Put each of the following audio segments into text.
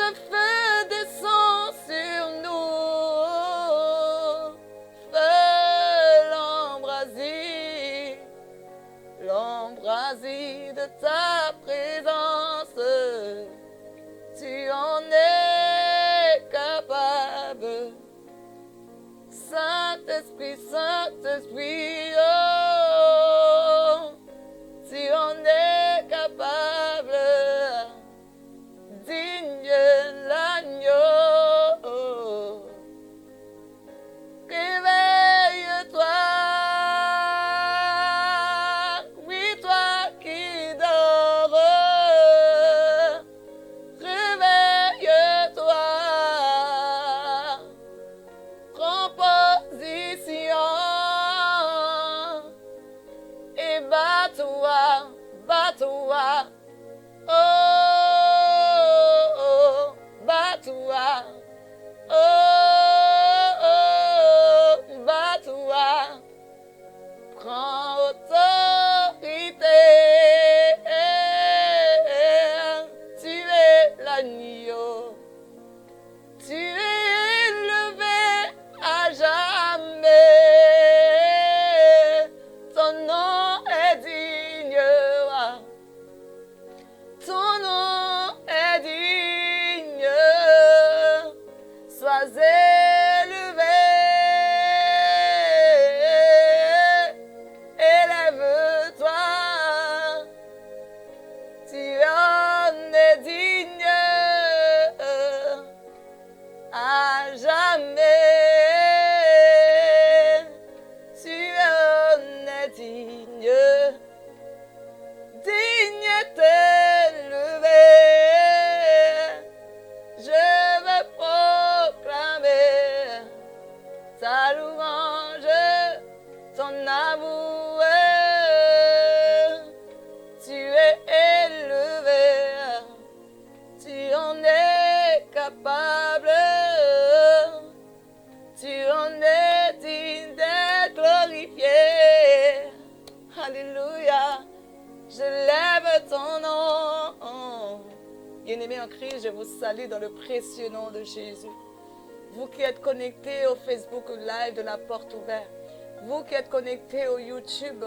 le feu descend sur nous. Feu l'embrasier de ta présence. Tu en es capable. Saint-Esprit, Saint-Esprit, oh, tu en es capable. Digne l'agneau. Réveille-toi, oui, toi qui dors. Réveille-toi, prends position et bats-toi, bats-toi. Oh, oh, bats-toi. Oh, oh, bats-toi. Prends autorité. Tu es l'agneau. Tu es élevé à jamais. Ton nom est digne. Ton nom est digne. Sois élevé. Élève-toi. Tu en es digne à jamais. Tu en es digne. Digne t'élever. Je veux proclamer ta louange, ton amour. Tu es élevé, tu en es capable, tu en es digne d'être glorifié. Alléluia, je lève ton nom. Bien-aimés en Christ, je vous salue dans le précieux nom de Jésus. Vous qui êtes connectés au Facebook Live de la Porte Ouverte, vous qui êtes connectés au YouTube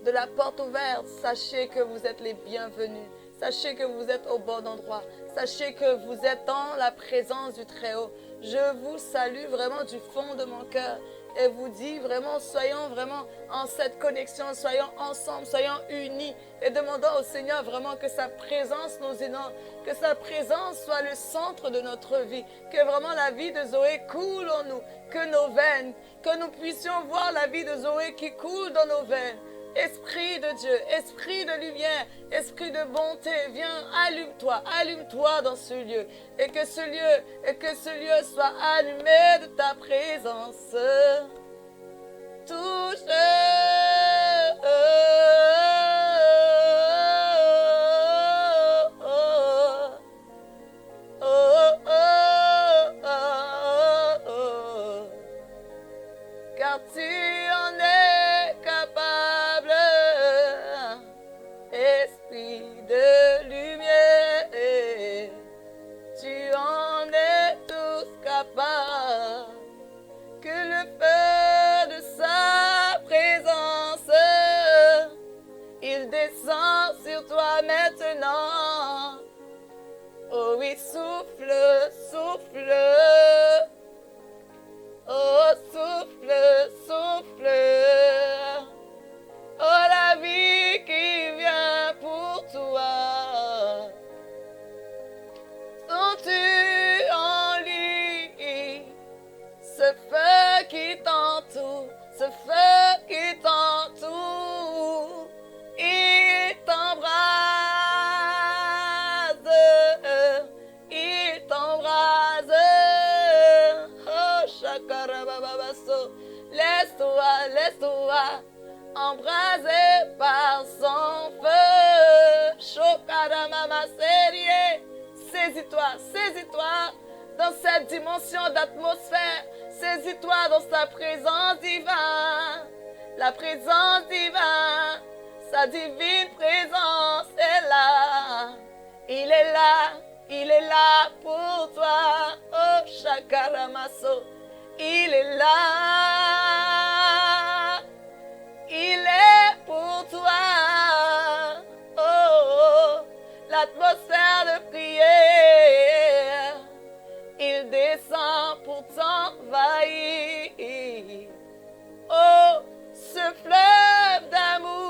de la Porte Ouverte, sachez que vous êtes les bienvenus. Sachez que vous êtes au bon endroit. Sachez que vous êtes dans la présence du Très-Haut. Je vous salue vraiment du fond de mon cœur et vous dis vraiment, soyons vraiment en cette connexion, soyons ensemble, soyons unis et demandons au Seigneur vraiment que sa présence nous inonde, que sa présence soit le centre de notre vie, que vraiment la vie de Zoé coule en nous, que nos veines, que nous puissions voir la vie de Zoé qui coule dans nos veines. Esprit de Dieu, esprit de lumière, esprit de bonté, viens, allume-toi dans ce lieu. Et que ce lieu soit allumé de ta présence. Touche. Car tu en es capable, esprit de lumière, tu en es tous capables, que le feu de sa présence, il descend sur toi maintenant. Oh oui, souffle, souffle. Oh, souffle, souffle. Oh, la vie qui vient pour toi. Sens-tu en lui ce feu qui t'entoure, ce feu qui t'entoure? Il t'embrase, il t'embrase. Oh, Shakarabababaso, laisse-toi embraser par son feu. Shokaramama serie, saisis-toi dans cette dimension d'atmosphère. Saisis-toi dans sa présence divine, la présence divine, sa divine présence est là. Il est là, Il est là pour toi. Oh, Shakaramaso. Il est là. Il est pour toi. Oh, oh, l'atmosphère de prière. Il descend pour t'envahir. Oh, ce fleuve d'amour.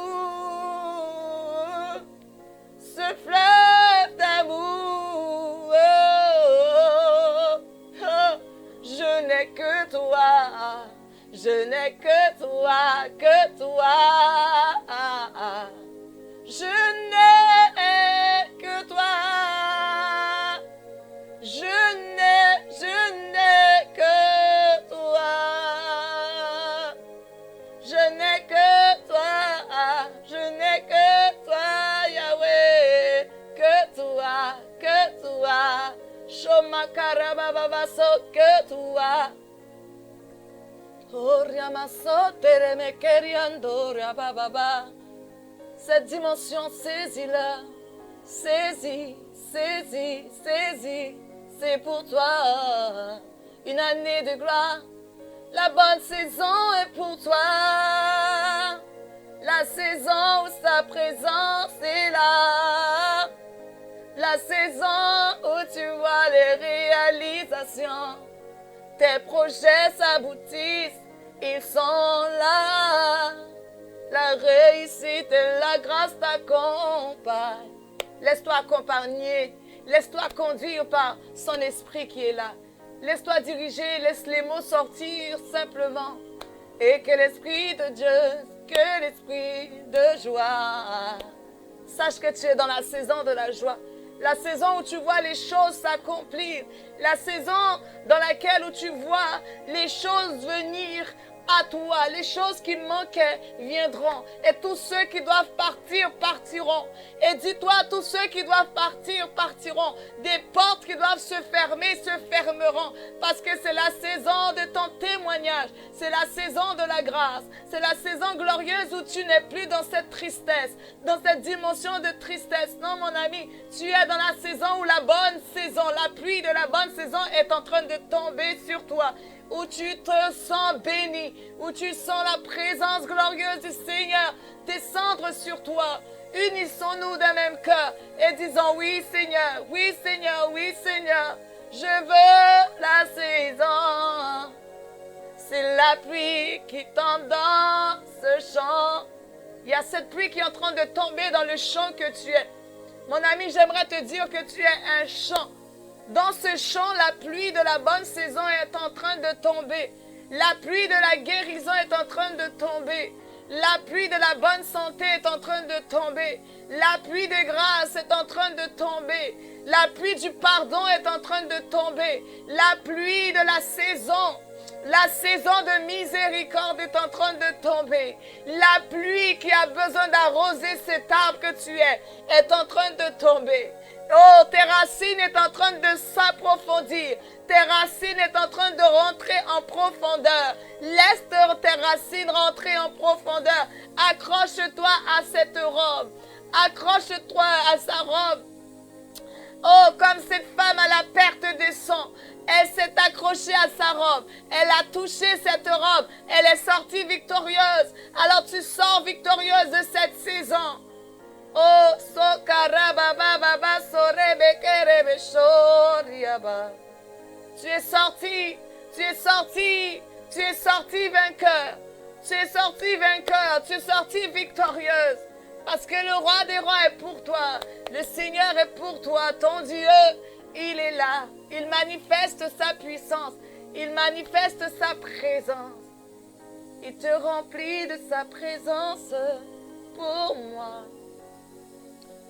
Ce fleuve d'amour. Oh, oh, je n'ai que toi. Je n'ai que toi, que toi. Je n'ai que toi. Je n'ai que toi. Je n'ai que toi. Je n'ai que toi, Yahweh. Que toi, que toi. Shomakarababaso, que toi. Cette dimension, saisis-la. Saisis, saisis, saisis. C'est pour toi une année de gloire. La bonne saison est pour toi. La saison où sa présence est là. La saison où tu vois les réalisations. Tes projets s'aboutissent, ils sont là. La réussite et la grâce t'accompagnent. Laisse-toi accompagner, laisse-toi conduire par son esprit qui est là. Laisse-toi diriger, laisse les mots sortir simplement. Et que l'esprit de Dieu, que l'esprit de joie. Sache que tu es dans la saison de la joie. La saison où tu vois les choses s'accomplir. La saison dans laquelle où tu vois les choses venir à toi. Les choses qui manquaient viendront. Et tous ceux qui doivent partir, partiront. Et dis-toi, tous ceux qui doivent partir, partiront. Des portes qui doivent se fermer, se fermeront. Parce que c'est la saison de ton témoignage. C'est la saison de la grâce. C'est la saison glorieuse où tu n'es plus dans cette tristesse, dans cette dimension de tristesse. Non, mon ami, tu es dans la saison où la bonne saison, la pluie de la bonne saison est en train de tomber sur toi. Où tu te sens béni, où tu sens la présence glorieuse du Seigneur descendre sur toi. Unissons-nous d'un même cœur et disons oui Seigneur, oui Seigneur, oui Seigneur. Je veux la saison. C'est la pluie qui tombe dans ce champ. Il y a cette pluie qui est en train de tomber dans le champ que tu es. Mon ami, j'aimerais te dire que tu es un champ. Dans ce champ, la pluie de la bonne saison est en train de tomber. La pluie de la guérison est en train de tomber. La pluie de la bonne santé est en train de tomber. La pluie de grâce est en train de tomber. La pluie du pardon est en train de tomber. La pluie de la saison de miséricorde est en train de tomber. La pluie qui a besoin d'arroser cet arbre que tu es est en train de tomber. Oh, tes racines sont en train de s'approfondir. Tes racines sont en train de rentrer en profondeur. Laisse tes racines rentrer en profondeur. Accroche-toi à cette robe. Accroche-toi à sa robe. Oh, comme cette femme à la perte de sang. Elle s'est accrochée à sa robe. Elle a touché cette robe. Elle est sortie victorieuse. Alors tu sors victorieuse de cette saison. Oh, sokarababa sorebekere shoriaba. Tu es sorti vainqueur. Tu es sorti vainqueur, tu es sorti victorieuse. Parce que le roi des rois est pour toi. Le Seigneur est pour toi. Ton Dieu, il est là. Il manifeste sa puissance. Il manifeste sa présence. Il te remplit de sa présence pour moi.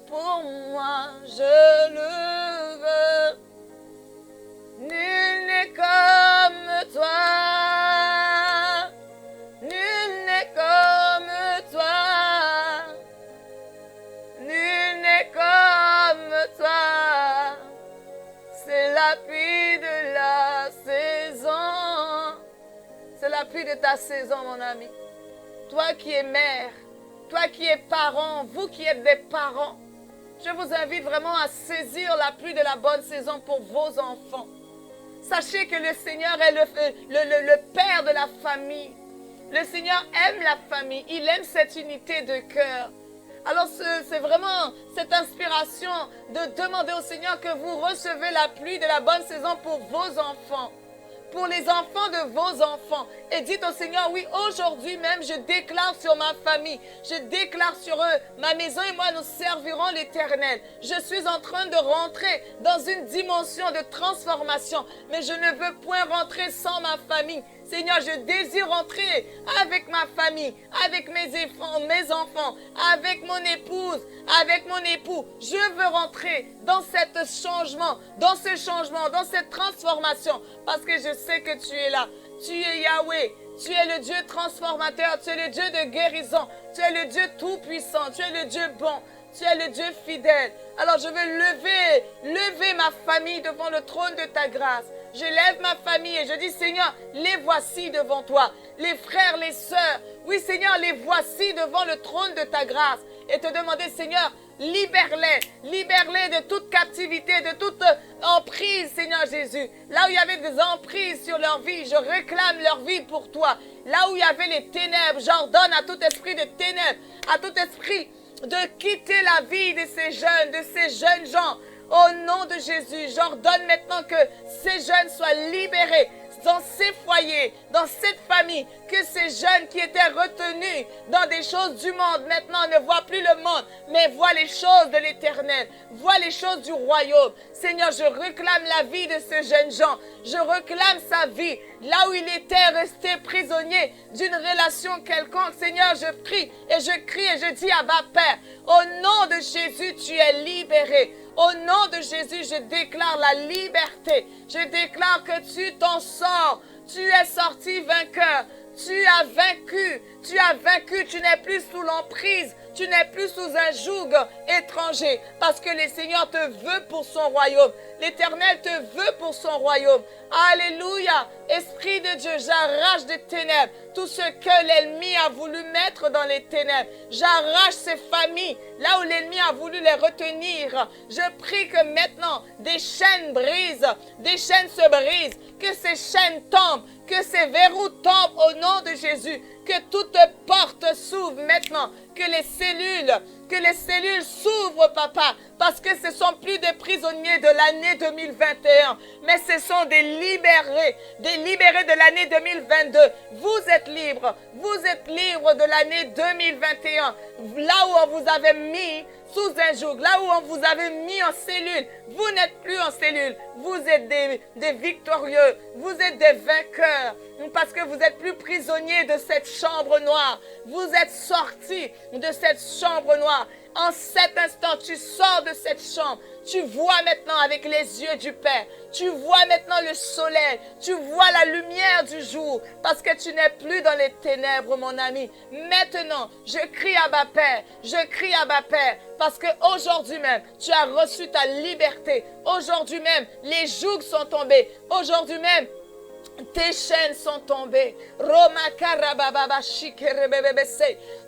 Pour moi, je le veux. Nul n'est comme toi. Nul n'est comme toi. Nul n'est comme toi. C'est la pluie de la saison. C'est la pluie de ta saison, mon ami. Toi qui es mère, toi qui es parent, vous qui êtes des parents, Je vous invite vraiment à saisir la pluie de la bonne saison pour vos enfants. Sachez que le Seigneur est le Père de la famille. Le Seigneur aime la famille. Il aime cette unité de cœur. Alors c'est vraiment cette inspiration de demander au Seigneur que vous recevez la pluie de la bonne saison pour vos enfants. Pour les enfants de vos enfants. Et dites au Seigneur, oui, aujourd'hui même, je déclare sur ma famille, je déclare sur eux, ma maison et moi, nous servirons l'Éternel. Je suis en train de rentrer dans une dimension de transformation, mais je ne veux point rentrer sans ma famille. Seigneur, je désire rentrer avec ma famille, avec mes enfants, avec mon épouse, avec mon époux. Je veux rentrer dans ce changement, dans cette transformation, parce que je sais que tu es là. Tu es Yahweh, tu es le Dieu transformateur, tu es le Dieu de guérison, tu es le Dieu tout-puissant, tu es le Dieu bon, tu es le Dieu fidèle. Alors je veux lever ma famille devant le trône de ta grâce. Je lève ma famille et je dis, Seigneur, les voici devant toi. Les frères, les sœurs, oui Seigneur, les voici devant le trône de ta grâce. Et te demander, Seigneur, libère-les de toute captivité, de toute emprise, Seigneur Jésus. Là où il y avait des emprises sur leur vie, je réclame leur vie pour toi. Là où il y avait les ténèbres, j'ordonne à tout esprit de ténèbres, à tout esprit de quitter la vie de ces jeunes gens. Au nom de Jésus, j'ordonne maintenant que ces jeunes soient libérés dans ces foyers, dans cette famille, que ces jeunes qui étaient retenus dans des choses du monde, maintenant ne voient plus le monde, mais voient les choses de l'Éternel, voient les choses du royaume. Seigneur, je réclame la vie de ce jeune Jean, je réclame sa vie, là où il était resté prisonnier d'une relation quelconque. Seigneur, je prie et je crie et je dis, Abba Père, au nom de Jésus, tu es libéré. Au nom de Jésus, je déclare la liberté. Je déclare que tu t'en sors. Tu es sorti vainqueur. Tu as vaincu. Tu n'es plus sous l'emprise. Tu n'es plus sous un joug étranger. Parce que le Seigneur te veut pour son royaume. L'Éternel te veut pour son royaume. Alléluia. Esprit de Dieu, j'arrache des ténèbres tout ce que l'ennemi a voulu mettre dans les ténèbres. J'arrache ces familles là où l'ennemi a voulu les retenir. Je prie que maintenant des chaînes se brisent, que ces chaînes tombent, que ces verrous tombent au nom de Jésus, que toute porte s'ouvre maintenant, que les cellules s'ouvrent, papa, parce que ce ne sont plus des prisonniers de l'année 2021, mais ce sont des libérés de l'année 2022. Vous êtes libres de l'année 2021, là où on vous avait mis sous un joug, là où on vous avait mis en cellule. Vous n'êtes plus en cellule, vous êtes des victorieux, vous êtes des vainqueurs, parce que vous n'êtes plus prisonniers de cette chambre noire. Vous êtes sortis de cette chambre noire. En cet instant, tu sors de cette chambre. Tu vois maintenant avec les yeux du Père. Tu vois maintenant le soleil. Tu vois la lumière du jour. Parce que tu n'es plus dans les ténèbres, mon ami. Maintenant, je crie à ma Père. Je crie à ma Père. Parce qu'aujourd'hui même, tu as reçu ta liberté. Aujourd'hui même, les jougs sont tombés. Aujourd'hui même, tes chaînes sont tombées.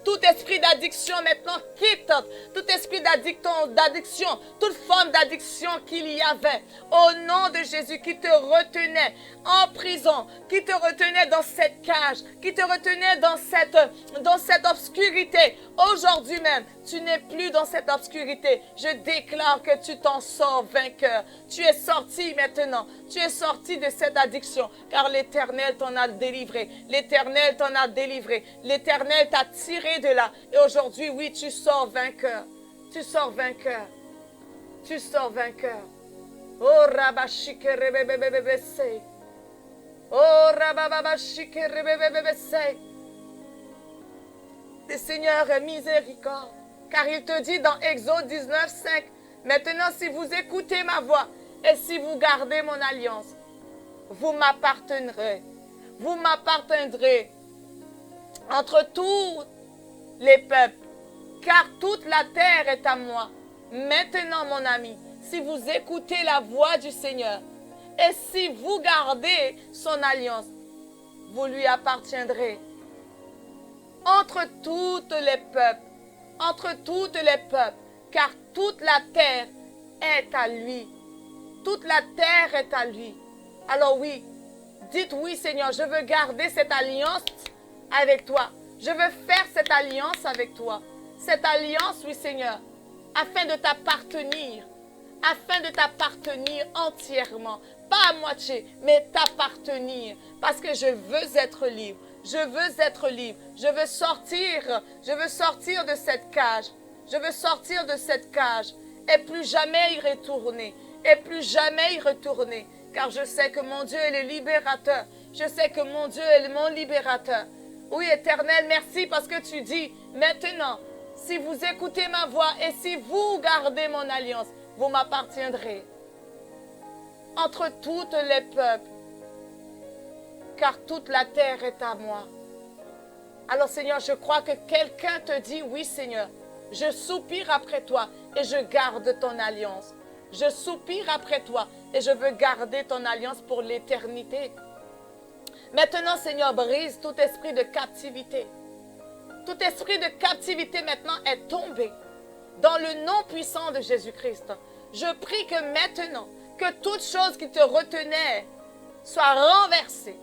Tout esprit d'addiction maintenant quitte. Tout esprit d'addiction, toute forme d'addiction qu'il y avait. Au nom de Jésus qui te retenait en prison, qui te retenait dans cette cage, qui te retenait dans cette obscurité. Aujourd'hui même, tu n'es plus dans cette obscurité. Je déclare que tu t'en sors vainqueur. Tu es sorti maintenant. Tu es sorti de cette addiction. Car l'Éternel t'en a délivré. L'Éternel t'en a délivré. L'Éternel t'a tiré de là. Et aujourd'hui, oui, tu sors vainqueur. Tu sors vainqueur. Tu sors vainqueur. Oh, rabashike rebebebebese. Oh, rabababashike rebebebebese. Le Seigneur est miséricorde. Car il te dit dans Exode 19, 5, maintenant si vous écoutez ma voix et si vous gardez mon alliance, vous m'appartiendrez. Vous m'appartiendrez entre tous les peuples, car toute la terre est à moi. Maintenant, mon ami, si vous écoutez la voix du Seigneur et si vous gardez son alliance, vous lui appartiendrez. Entre toutes les peuples, car toute la terre est à lui. Toute la terre est à lui. Alors oui, dites oui Seigneur, je veux garder cette alliance avec toi. Je veux faire cette alliance avec toi. Cette alliance, oui Seigneur, afin de t'appartenir. Afin de t'appartenir entièrement. Pas à moitié, mais t'appartenir. Parce que je veux être libre. Je veux être libre. Je veux sortir de cette cage. Je veux sortir de cette cage. Et plus jamais y retourner. Et plus jamais y retourner. Car je sais que mon Dieu est le libérateur. Je sais que mon Dieu est mon libérateur. Oui, Éternel, merci parce que tu dis, maintenant, si vous écoutez ma voix et si vous gardez mon alliance, vous m'appartiendrez entre toutes les peuples, car toute la terre est à moi. Alors Seigneur, je crois que quelqu'un te dit, oui Seigneur, je soupire après toi et je garde ton alliance. Je soupire après toi et je veux garder ton alliance pour l'éternité. Maintenant, Seigneur, brise tout esprit de captivité. Tout esprit de captivité maintenant est tombé dans le nom puissant de Jésus-Christ. Je prie que maintenant, que toute chose qui te retenait soit renversée,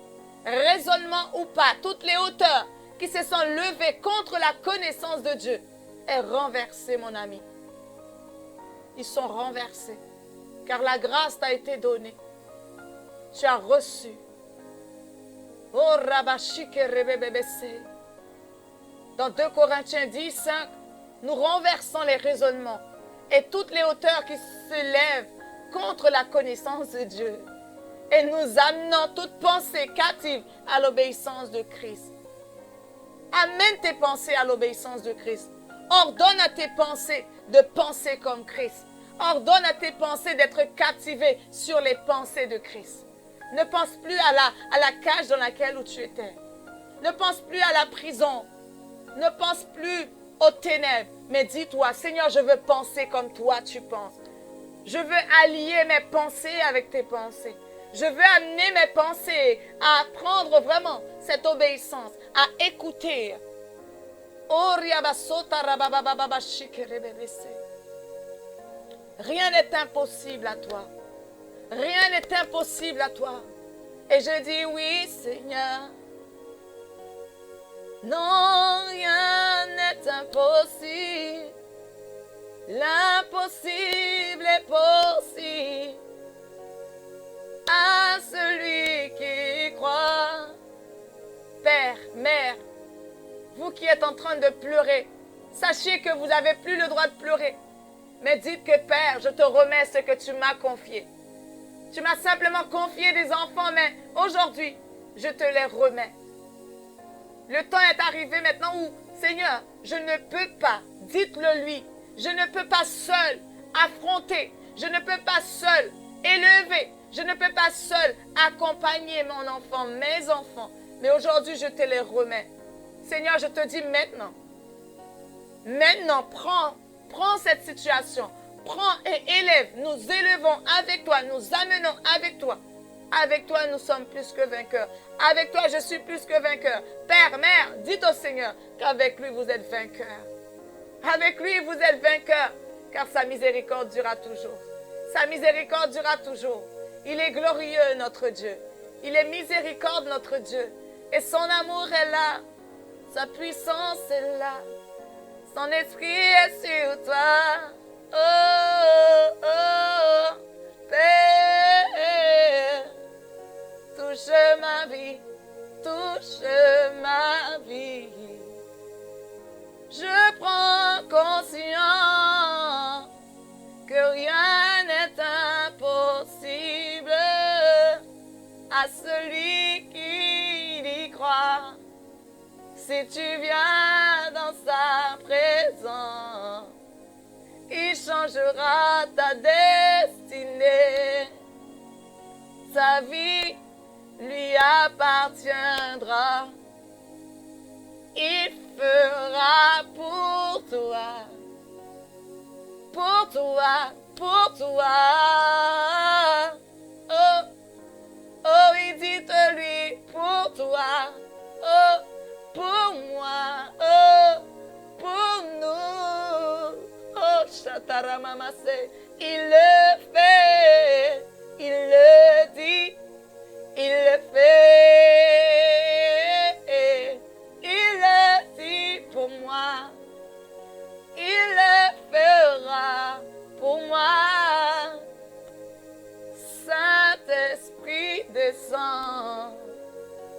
raisonnement ou pas, toutes les hauteurs qui se sont levées contre la connaissance de Dieu est renversée, mon ami. Ils sont renversés, car la grâce t'a été donnée. Tu as reçu. Oh, Rabashike Rebebebese. Dans 2 Corinthiens 10, 5, nous renversons les raisonnements et toutes les hauteurs qui se lèvent contre la connaissance de Dieu. Et nous amenons toute pensée captive à l'obéissance de Christ. Amène tes pensées à l'obéissance de Christ. Ordonne à tes pensées de penser comme Christ. Ordonne à tes pensées d'être captivées sur les pensées de Christ. Ne pense plus à la cage dans laquelle où tu étais. Ne pense plus à la prison. Ne pense plus aux ténèbres. Mais dis-toi, Seigneur, je veux penser comme toi tu penses. Je veux allier mes pensées avec tes pensées. Je veux amener mes pensées à prendre vraiment cette obéissance, à écouter. Rien n'est impossible à toi. Rien n'est impossible à toi. Et je dis oui, Seigneur. Non, rien n'est impossible. L'impossible est possible à celui qui croit. Père, mère, vous qui êtes en train de pleurer, sachez que vous n'avez plus le droit de pleurer. Mais dites que Père, je te remets ce que tu m'as confié. Tu m'as simplement confié des enfants, mais aujourd'hui, je te les remets. Le temps est arrivé maintenant où, Seigneur, je ne peux pas, dites-le lui, je ne peux pas seul affronter, je ne peux pas seul élever, je ne peux pas seul accompagner mon enfant, mes enfants. Mais aujourd'hui, je te les remets. Seigneur, je te dis maintenant, prends cette situation. Prends et élève. Nous élevons avec toi. Nous amenons avec toi. Avec toi, nous sommes plus que vainqueurs. Avec toi, je suis plus que vainqueur. Père, mère, dites au Seigneur qu'avec lui, vous êtes vainqueurs. Avec lui, vous êtes vainqueurs. Car sa miséricorde durera toujours. Sa miséricorde durera toujours. Il est glorieux, notre Dieu. Il est miséricorde, notre Dieu. Et son amour est là. Sa puissance est là. Son esprit est sur toi. Oh, oh, Père, touche ma vie, touche ma vie. Je prends conscience que rien n'est impossible à celui qui y croit. Si tu viens dans sa présence, il changera ta destinée. Sa vie lui appartiendra. Il fera pour toi, pour toi, pour toi. Oh, oh, oui, dites-lui pour toi. Oh, pour moi. Oh, pour nous. Oh, Il le fait, il le dit, il le fait, il le dit pour moi, il le fera pour moi. Saint-Esprit descend,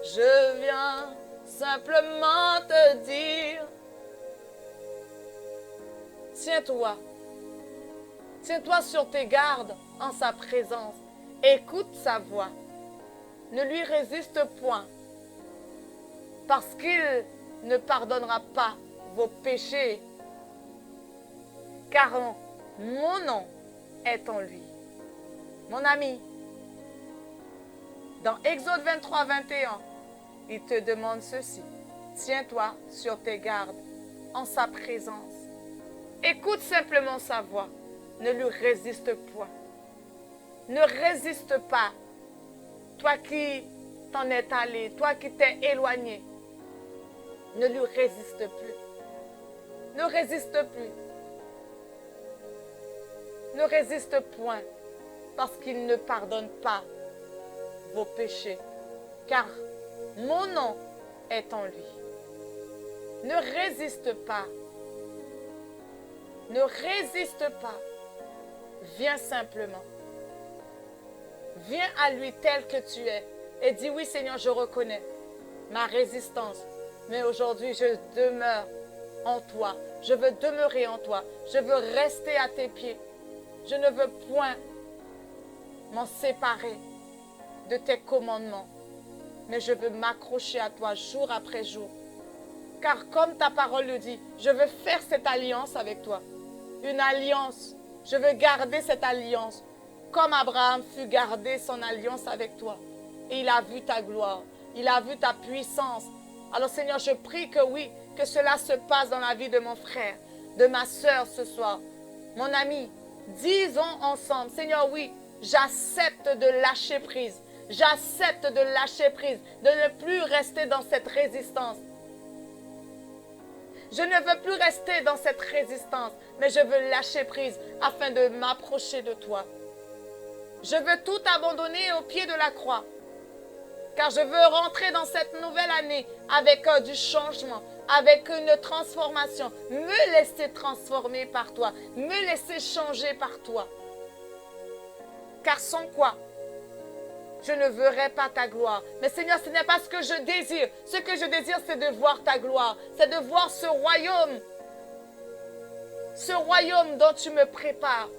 je viens simplement te dire, tiens-toi. Tiens-toi sur tes gardes en sa présence. Écoute sa voix. Ne lui résiste point, parce qu'il ne pardonnera pas vos péchés, car mon nom est en lui. Mon ami, dans Exode 23, 21, il te demande ceci. Tiens-toi sur tes gardes en sa présence. Écoute simplement sa voix. Ne lui résiste point. Ne résiste pas. Toi qui t'en es allé, toi qui t'es éloigné, ne lui résiste plus. Ne résiste plus. Ne résiste point, parce qu'il ne pardonne pas vos péchés, car mon nom est en lui. Ne résiste pas. Ne résiste pas. Viens simplement. Viens à lui tel que tu es et dis oui Seigneur, je reconnais ma résistance, mais aujourd'hui je demeure en toi. Je veux demeurer en toi. Je veux rester à tes pieds. Je ne veux point m'en séparer de tes commandements, mais je veux m'accrocher à toi jour après jour. Car comme ta parole le dit, je veux faire cette alliance avec toi. Une alliance. Je veux garder cette alliance. Comme Abraham fut garder son alliance avec toi. Et il a vu ta gloire. Il a vu ta puissance. Alors Seigneur, je prie que oui, que cela se passe dans la vie de mon frère, de ma soeur ce soir. Mon ami, disons ensemble, Seigneur, oui, j'accepte de lâcher prise. J'accepte de lâcher prise, de ne plus rester dans cette résistance. Je ne veux plus rester dans cette résistance, mais je veux lâcher prise afin de m'approcher de toi. Je veux tout abandonner au pied de la croix, car je veux rentrer dans cette nouvelle année avec du changement, avec une transformation. Me laisser transformer par toi, me laisser changer par toi. Car sans quoi, je ne verrai pas ta gloire. Mais Seigneur, ce n'est pas ce que je désire. Ce que je désire, c'est de voir ta gloire. C'est de voir ce royaume dont tu me prépares.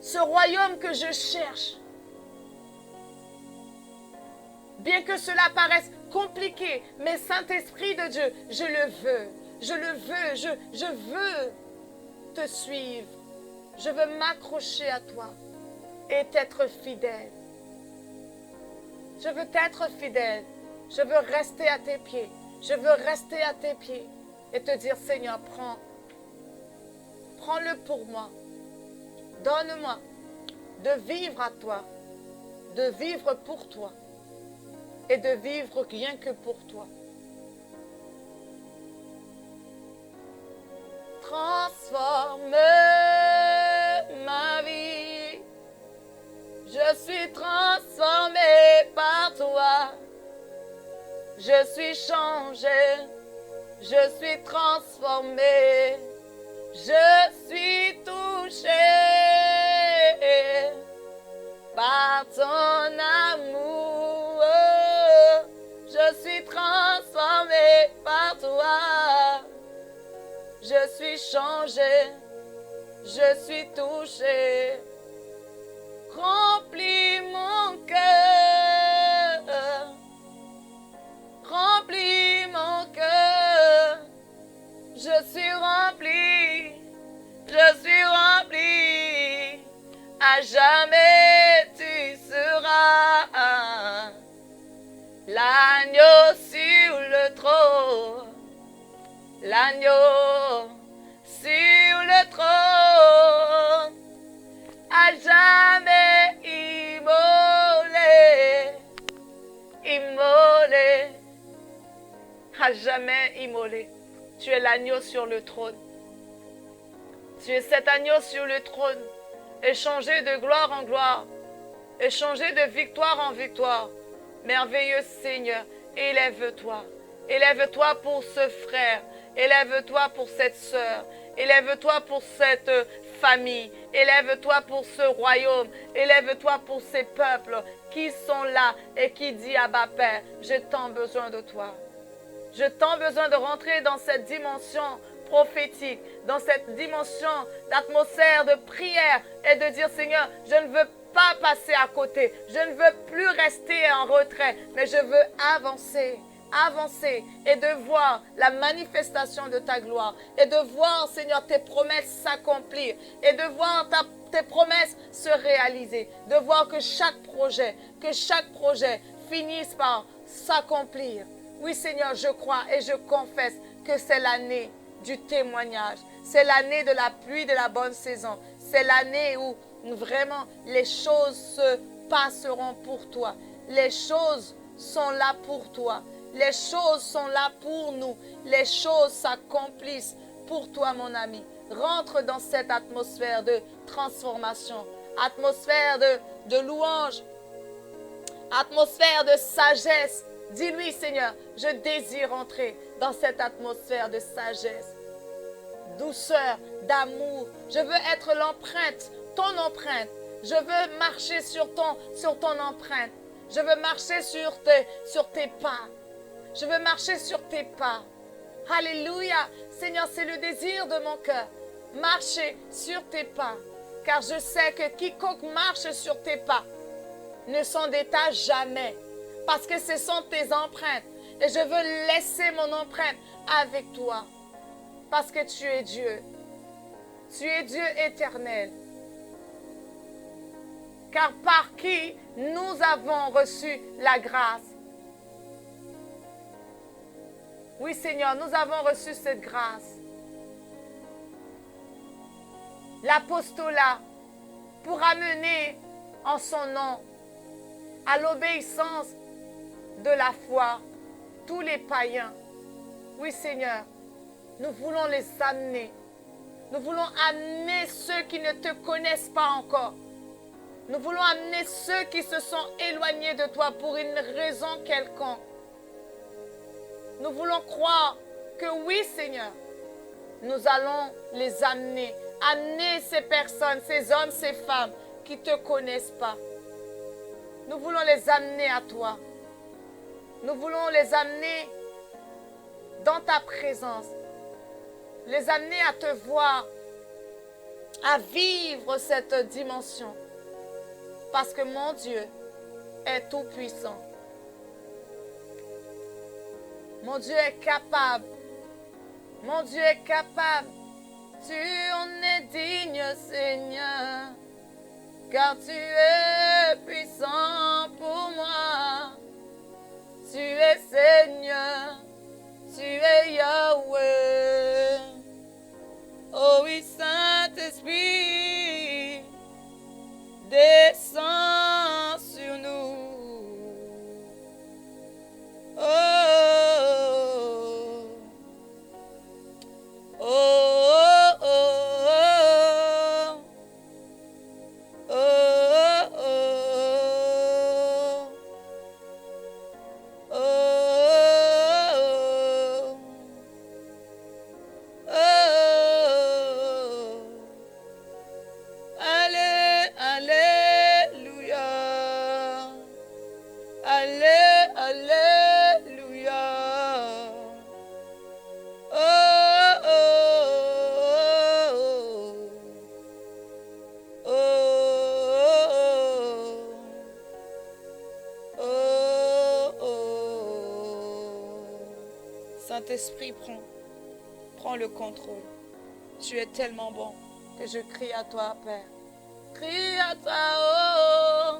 Ce royaume que je cherche. Bien que cela paraisse compliqué, mais Saint-Esprit de Dieu, je le veux. Je le veux. Je veux te suivre. Je veux m'accrocher à toi et t'être fidèle. Je veux t'être fidèle. Je veux rester à tes pieds. Je veux rester à tes pieds et te dire, Seigneur, prends-le pour moi. Donne-moi de vivre à toi, de vivre pour toi et de vivre rien que pour toi. Transforme ma vie. Je suis transformé par toi. Je suis changé. Je suis transformé. Je suis touché par ton amour. Je suis transformé par toi. Je suis changé. Je suis touché. Remplis mon cœur. Remplis mon cœur. Je suis rempli. Je suis rempli. À jamais tu seras l'agneau sur le trône. L'agneau sur le trône. À jamais immolé. Immolé. À jamais immolé. Tu es l'agneau sur le trône. Tu es cet agneau sur le trône, échangé de gloire en gloire, échangé de victoire en victoire. Merveilleux Seigneur, élève-toi. Élève-toi pour ce frère, élève-toi pour cette sœur, élève-toi pour cette famille, élève-toi pour ce royaume, élève-toi pour ces peuples qui sont là et qui disent Abba Père, j'ai tant besoin de toi. J'ai tant besoin de rentrer dans cette dimension prophétique, dans cette dimension d'atmosphère de prière et de dire Seigneur, je ne veux pas passer à côté, je ne veux plus rester en retrait, mais je veux avancer et de voir la manifestation de ta gloire et de voir, Seigneur, tes promesses s'accomplir et de voir tes promesses se réaliser, de voir que chaque projet finisse par s'accomplir. Oui, Seigneur, je crois et je confesse que c'est l'année du témoignage, c'est l'année de la pluie, de la bonne saison, c'est l'année où vraiment les choses se passeront pour toi, les choses sont là pour toi. Les choses sont là pour nous. Les choses s'accomplissent pour toi, mon ami. Rentre dans cette atmosphère de transformation, atmosphère de louange, atmosphère de sagesse. Dis-lui, Seigneur, je désire entrer dans cette atmosphère de sagesse, douceur, d'amour. Je veux être l'empreinte, ton empreinte. Je veux marcher sur ton empreinte. Je veux marcher sur tes pas. Je veux marcher sur tes pas. Alléluia. Seigneur, c'est le désir de mon cœur. Marcher sur tes pas. Car je sais que quiconque marche sur tes pas ne s'en détache jamais. Parce que ce sont tes empreintes. Et je veux laisser mon empreinte avec toi. Parce que tu es Dieu. Tu es Dieu éternel. Car par qui nous avons reçu la grâce. Oui, Seigneur, nous avons reçu cette grâce. L'apostolat pour amener en son nom à l'obéissance de la foi tous les païens. Oui, Seigneur, nous voulons les amener. Nous voulons amener ceux qui ne te connaissent pas encore. Nous voulons amener ceux qui se sont éloignés de toi pour une raison quelconque. Nous voulons croire que oui, Seigneur, nous allons les amener. Amener ces personnes, ces hommes, ces femmes qui ne te connaissent pas. Nous voulons les amener à toi. Nous voulons les amener dans ta présence. Les amener à te voir, à vivre cette dimension. Parce que mon Dieu est tout puissant. Mon Dieu est capable. Mon Dieu est capable. Tu en es digne, Seigneur. Car tu es puissant pour moi. Tu es Seigneur. Tu es Yahweh. Oh oui, Saint-Esprit, descends sur nous. Oh, oh, oh, oh, oh, oh, oh, oh. Allez, alléluia. Allez, alléluia. Oh, oh, oh, oh, oh, oh. Saint-Esprit, prends le contrôle. Tu es tellement bon que je crie à toi, Père. Crie à toi, oh.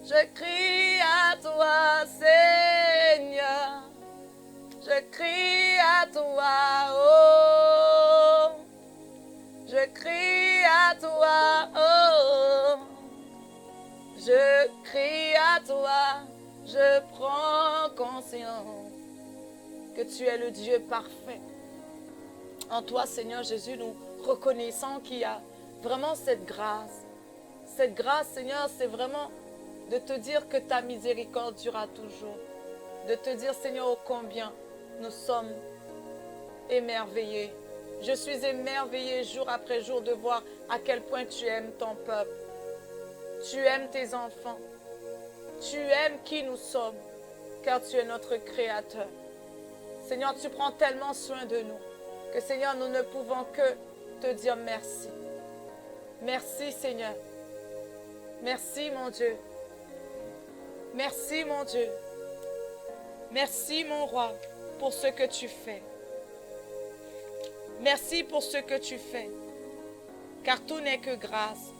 Je crie à toi, Seigneur. Je crie à toi, oh. Je crie à toi, oh. Je crie à toi. Je prends conscience que tu es le Dieu parfait. En toi, Seigneur Jésus, nous reconnaissant qu'il y a vraiment cette grâce. Cette grâce, Seigneur, c'est vraiment de te dire que ta miséricorde durera toujours. De te dire, Seigneur, ô combien nous sommes émerveillés. Je suis émerveillée jour après jour de voir à quel point tu aimes ton peuple. Tu aimes tes enfants. Tu aimes qui nous sommes, car tu es notre Créateur. Seigneur, tu prends tellement soin de nous que, Seigneur, nous ne pouvons que te dire merci. Merci, Seigneur. Merci, mon Dieu. Merci, mon Dieu. Merci, mon roi, pour ce que tu fais. Merci pour ce que tu fais, car tout n'est que grâce.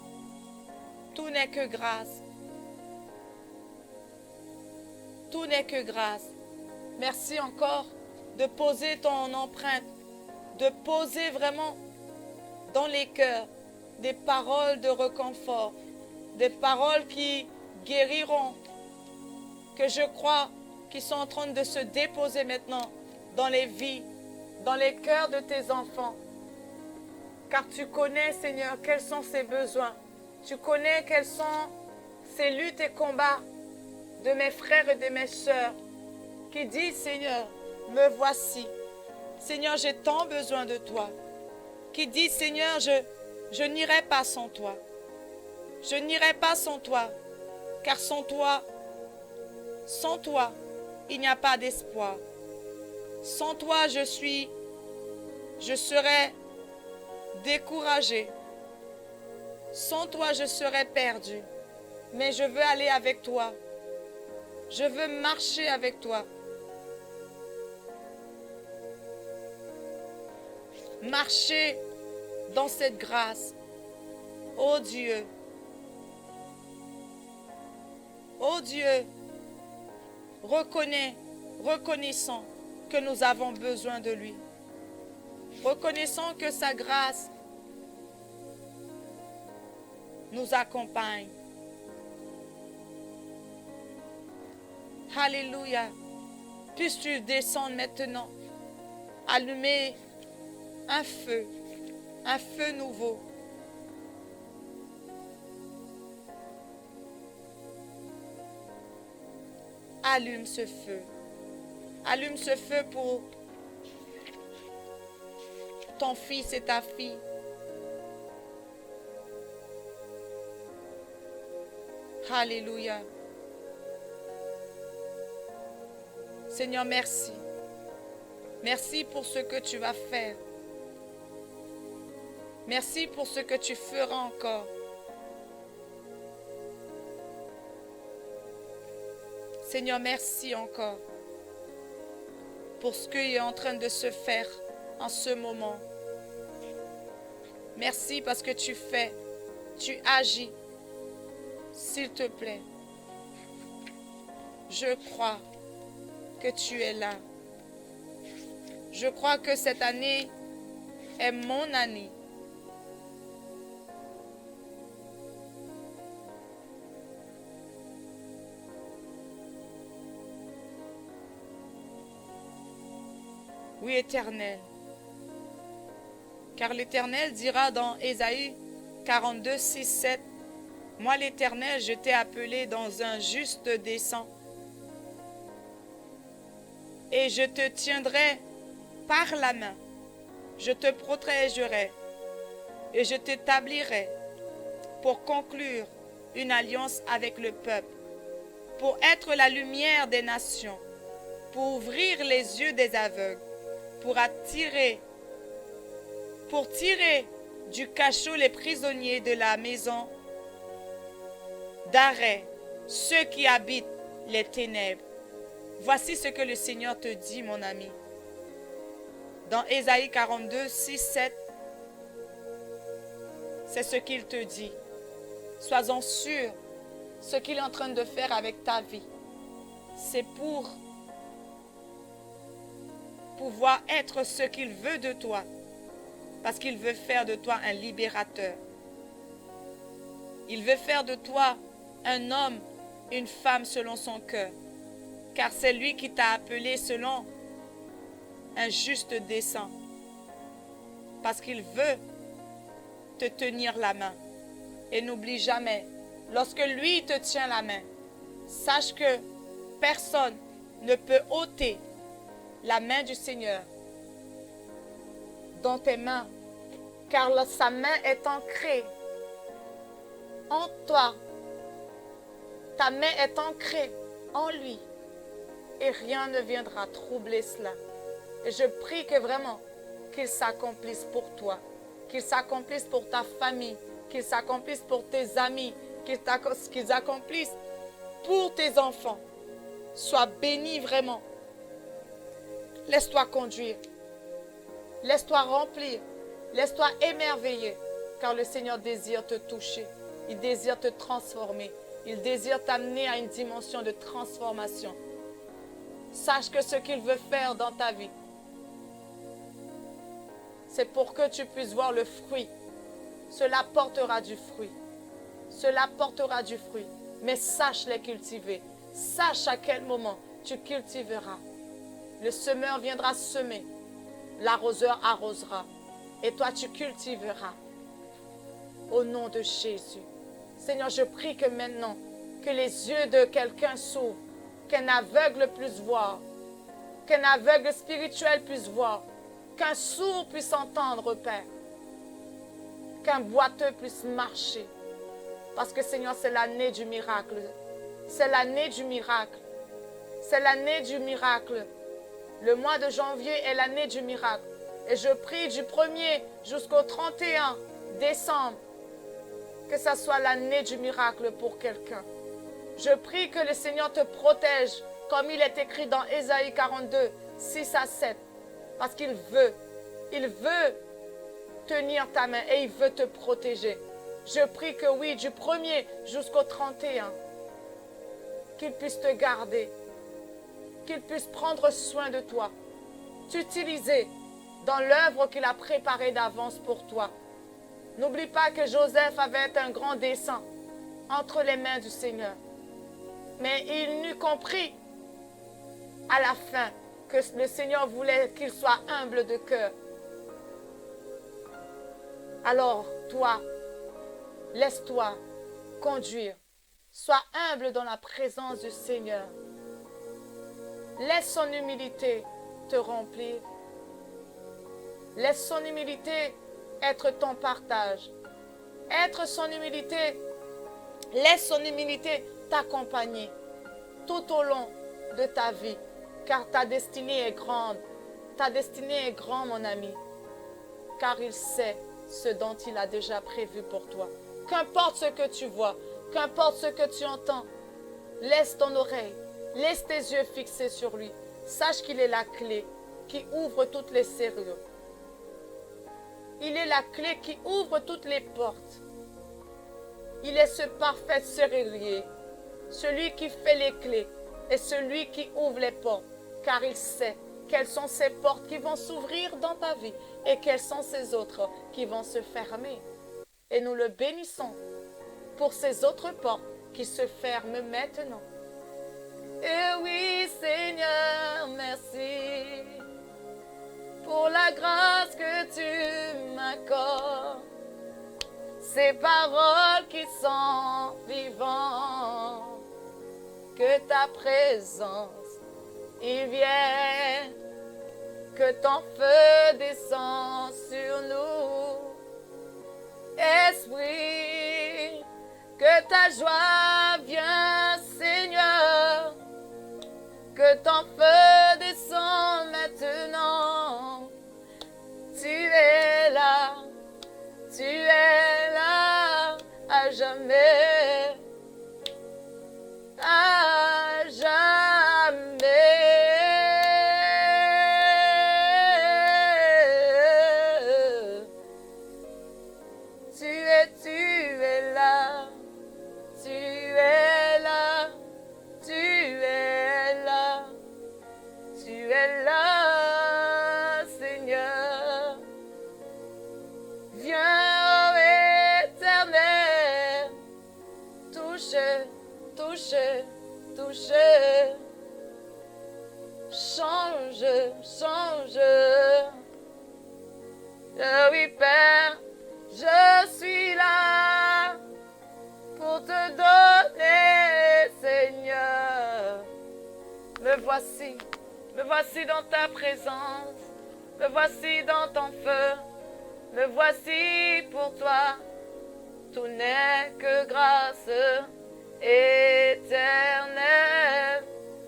Tout n'est que grâce. Tout n'est que grâce. Merci encore de poser ton empreinte, de poser vraiment dans les cœurs des paroles de réconfort, des paroles qui guériront, que je crois qui sont en train de se déposer maintenant dans les vies, dans les cœurs de tes enfants. Car tu connais, Seigneur, quels sont ses besoins. Tu connais quels sont ces luttes et combats de mes frères et de mes sœurs qui disent, Seigneur, me voici. Seigneur, j'ai tant besoin de toi. Qui disent, Seigneur, je n'irai pas sans toi. Je n'irai pas sans toi, car sans toi, il n'y a pas d'espoir. Sans toi, je serai découragé. Sans toi, je serai perdu. Mais je veux aller avec toi. Je veux marcher avec toi. Marcher dans cette grâce. Oh Dieu. Oh Dieu. Reconnaissons que nous avons besoin de lui. Reconnaissons que sa grâce nous accompagne. Alléluia. Puisses-tu descendre maintenant, allumer un feu nouveau. Allume ce feu. Allume ce feu pour ton fils et ta fille. Alléluia. Seigneur, merci. Merci pour ce que tu vas faire. Merci pour ce que tu feras encore. Seigneur, merci encore pour ce qui est en train de se faire en ce moment. Merci parce que tu fais, tu agis. S'il te plaît, je crois que tu es là. Je crois que cette année est mon année. Oui, Éternel. Car l'Éternel dira dans Ésaïe 42, 6, 7, « Moi, l'Éternel, je t'ai appelé dans un juste dessein, et je te tiendrai par la main, je te protégerai, et je t'établirai pour conclure une alliance avec le peuple, pour être la lumière des nations, pour ouvrir les yeux des aveugles, pour tirer du cachot les prisonniers de la maison d'arrêt, ceux qui habitent les ténèbres. » Voici ce que le Seigneur te dit, mon ami. Dans Ésaïe 42, 6, 7, c'est ce qu'il te dit. Sois-en sûr, ce qu'il est en train de faire avec ta vie, c'est pour pouvoir être ce qu'il veut de toi, parce qu'il veut faire de toi un libérateur. Il veut faire de toi un homme, une femme selon son cœur, car c'est lui qui t'a appelé selon un juste dessein, parce qu'il veut te tenir la main. Et n'oublie jamais, lorsque lui te tient la main, sache que personne ne peut ôter la main du Seigneur dans tes mains, car sa main est ancrée en toi. Ta main est ancrée en lui et rien ne viendra troubler cela. Et je prie que vraiment qu'il s'accomplisse pour toi, qu'il s'accomplisse pour ta famille, qu'il s'accomplisse pour tes amis, qu'il s'accomplisse pour tes enfants. Sois béni vraiment. Laisse-toi conduire. Laisse-toi remplir. Laisse-toi émerveiller. Car le Seigneur désire te toucher. Il désire te transformer. Il désire t'amener à une dimension de transformation. Sache que ce qu'il veut faire dans ta vie, c'est pour que tu puisses voir le fruit. Cela portera du fruit. Cela portera du fruit. Mais sache les cultiver. Sache à quel moment tu cultiveras. Le semeur viendra semer. L'arroseur arrosera. Et toi, tu cultiveras. Au nom de Jésus. Seigneur, je prie que maintenant, que les yeux de quelqu'un s'ouvrent. Qu'un aveugle puisse voir. Qu'un aveugle spirituel puisse voir. Qu'un sourd puisse entendre, Père. Qu'un boiteux puisse marcher. Parce que, Seigneur, c'est l'année du miracle. C'est l'année du miracle. C'est l'année du miracle. Le mois de janvier est l'année du miracle. Et je prie du 1er jusqu'au 31 décembre que ça soit l'année du miracle pour quelqu'un. Je prie que le Seigneur te protège comme il est écrit dans Ésaïe 42, 6 à 7. Parce qu'il veut tenir ta main et il veut te protéger. Je prie que oui, du 1er jusqu'au 31, qu'il puisse te garder, qu'il puisse prendre soin de toi, t'utiliser dans l'œuvre qu'il a préparée d'avance pour toi. N'oublie pas que Joseph avait un grand dessein entre les mains du Seigneur. Mais il n'eut compris à la fin que le Seigneur voulait qu'il soit humble de cœur. Alors, toi, laisse-toi conduire. Sois humble dans la présence du Seigneur. Laisse son humilité te remplir. Laisse son humilité être ton partage. Être son humilité, laisse son humilité t'accompagner tout au long de ta vie. Car ta destinée est grande. Ta destinée est grande, mon ami. Car il sait ce dont il a déjà prévu pour toi. Qu'importe ce que tu vois, qu'importe ce que tu entends, laisse ton oreille, laisse tes yeux fixés sur lui. Sache qu'il est la clé qui ouvre toutes les serrures. Il est la clé qui ouvre toutes les portes. Il est ce parfait serrurier, celui qui fait les clés et celui qui ouvre les portes, car il sait quelles sont ces portes qui vont s'ouvrir dans ta vie et quelles sont ces autres qui vont se fermer. Et nous le bénissons pour ces autres portes qui se ferment maintenant. Et oui, Seigneur, merci pour la grâce que tu m'accordes. Ces paroles qui sont vivantes, que ta présence y vienne, que ton feu descend sur nous. Esprit, que ta joie vienne, Seigneur, que ton feu descend maintenant. Tu es là à jamais, à jamais. Tu es là, tu es là, tu es là, tu es là, Seigneur. Viens, ô Éternel, touche, touche, touche. Change, change. Oui, Père, Je suis là pour te donner, Seigneur. Me voici dans ta présence, me voici dans ton feu, me voici pour toi. Tout n'est que grâce éternelle.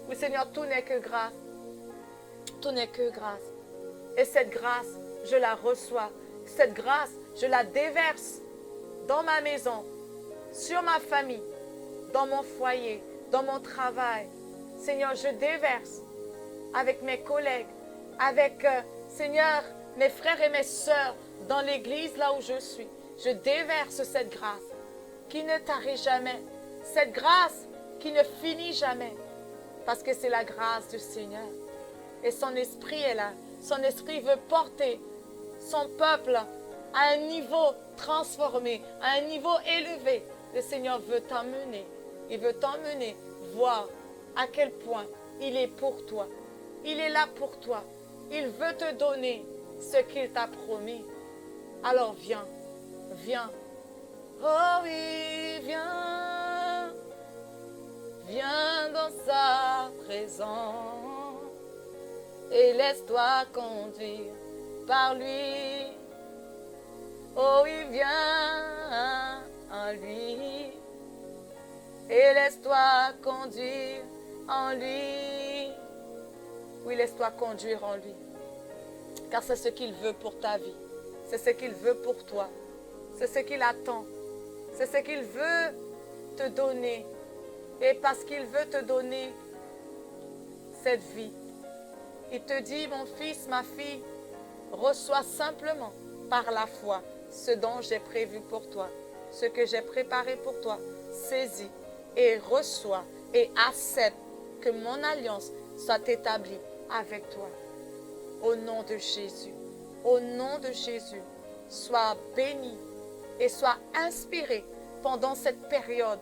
Oui, Seigneur, tout n'est que grâce. Tout n'est que grâce. Et cette grâce, je la reçois. Cette grâce, je la déverse dans ma maison, sur ma famille, dans mon foyer, dans mon travail. Seigneur, je déverse avec mes collègues, avec, Seigneur, mes frères et mes sœurs dans l'église là où je suis. Je déverse cette grâce qui ne tarit jamais, cette grâce qui ne finit jamais, parce que c'est la grâce du Seigneur. Et son esprit est là. Son esprit veut porter son peuple à un niveau transformé, à un niveau élevé. Le Seigneur veut t'emmener. Il veut t'emmener voir à quel point il est pour toi. Il est là pour toi. Il veut te donner ce qu'il t'a promis. Alors viens, viens. Oh oui, viens. Viens dans sa présence et laisse-toi conduire par lui. Oh oui, viens en lui et laisse-toi conduire en lui. Oui, laisse-toi conduire en lui. Car c'est ce qu'il veut pour ta vie. C'est ce qu'il veut pour toi. C'est ce qu'il attend. C'est ce qu'il veut te donner. Et parce qu'il veut te donner cette vie, il te dit, mon fils, ma fille, reçois simplement par la foi ce dont j'ai prévu pour toi, ce que j'ai préparé pour toi. Saisis et reçois et accepte que mon alliance soit établie avec toi. Au nom de Jésus, au nom de Jésus, sois béni et sois inspiré pendant cette période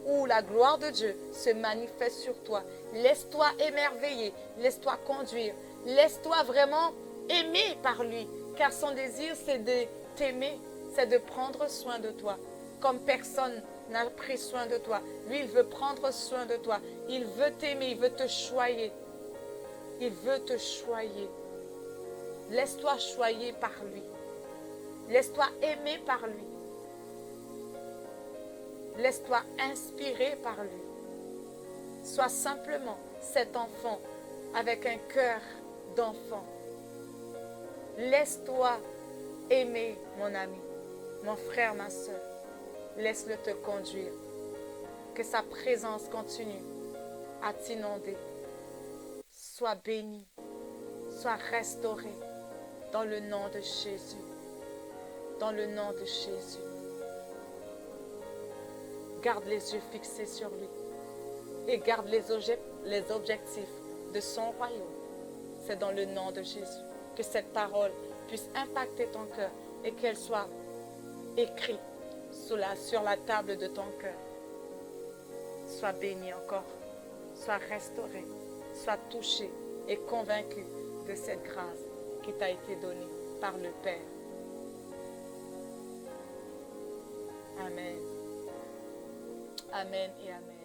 où la gloire de Dieu se manifeste sur toi. Laisse-toi émerveiller, laisse-toi conduire, laisse-toi vraiment aimer par lui, car son désir c'est de t'aimer, c'est de prendre soin de toi, comme personne n'a pris soin de toi. Lui, il veut prendre soin de toi, il veut t'aimer, il veut te choyer, il veut te choyer. Laisse-toi choyer par lui, laisse-toi aimer par lui. Laisse-toi inspirer par lui. Sois simplement cet enfant avec un cœur d'enfant. Laisse-toi aimer, mon ami, mon frère, ma soeur. Laisse-le te conduire. Que sa présence continue à t'inonder. Sois béni, sois restauré dans le nom de Jésus. Dans le nom de Jésus. Garde les yeux fixés sur lui et garde les objectifs de son royaume. C'est dans le nom de Jésus que cette parole puisse impacter ton cœur et qu'elle soit écrite sur la table de ton cœur. Sois béni encore, sois restauré, sois touché et convaincu de cette grâce qui t'a été donnée par le Père. Amen. Amen et amen.